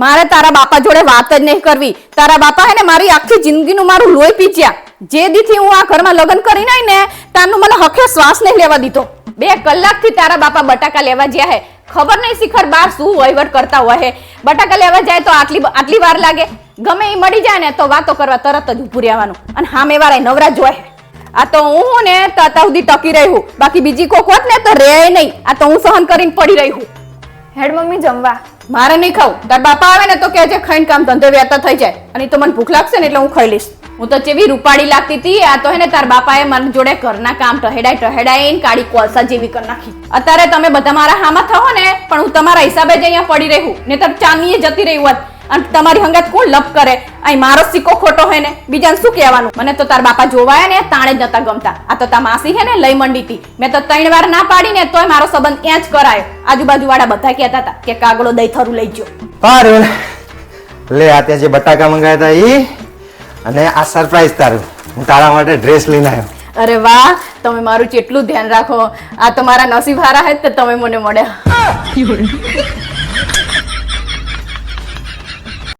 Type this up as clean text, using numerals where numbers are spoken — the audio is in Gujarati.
મારે તારા બાપા જોડે વાત જ નહીં કરવી. તારા બાપા હે ને મારી આખી જિંદગીનું મારું લોહી પીચ્યા. જે દીથી હું આ ઘરમાં લગ્ન કરીને આવી ને તારનું મને હકે શ્વાસ નહીં લેવા દીધો. 2 કલાકથી તારા બાપા બટાકા લેવા જ્યાં હે. ખબર નહીં શિખર બાર શું વહીવટ કરતા હોય હે. બટાકા લેવા જાય તો આટલી વાર લાગે. ગમે એ મળી જાય ને તો વાતો કરવા તરત જ ઉભું રહેવાનું. અને હામે વાળા નવરા જ હોય. આ તો હું ને તાતા સુધી ટકી રહી હું. બાકી બીજી કોક હોત ને તો રે નહીં. આ તો હું સહન કરીને પડી રહી હું. હેડ મમ્મી જમવા. મારે નહીં ખાવું. તાર બાપા આવે ને તો કહેજે ખાઈને કામ ધંધો વ્યર્થ થઈ જાય. અને તો મને ભૂખ લાગશે ને એટલે હું ખાઈ લઈશ. હું તો ચેવી રૂપાળી લાગતી હતી. આ તો હે ને તાર બાપાએ મને જોડે ઘરના કામ ટહેડાઈને કાળી કોલસા જેવી કરી નાખી. અત્યારે તમે બધા મારા હામાં થવો ને પણ હું તમારા હિસાબે જ અહીંયા પડી રહી હું. ને તો ચાંદીએ જતી રહી હોત. અને તમારી હંગાત કોણ લપ કરે? અહીં મારો સિક્કો ખોટો હે ને બીજાને શું કહેવાનું? મને તો તાર બાપા જોવાયા ને તાણે જ નતા ગમતા. આ તો તાર માસી હે ને લઈ મંડી હતી. મેં તો 3 વાર ના પાડી ને તોય મારો સંબંધ ત્યાં જ કરાયો. આજુબાજુ વાળા બધા કહેતા હતા કે કાગડો દઈ થરું લઈ ગયો. અરે લે આ ત્યાં જે બટાકા મંગાવ્યા હતા ઈ અને આ સરપ્રાઈઝ તારું. હું તારા માટે ડ્રેસ લઈને આવ્યો. અરે વાહ, તમે મારું કેટલું ધ્યાન રાખો. આ તો મારા નસીબ હારા હે તો તમે મને મળ્યા.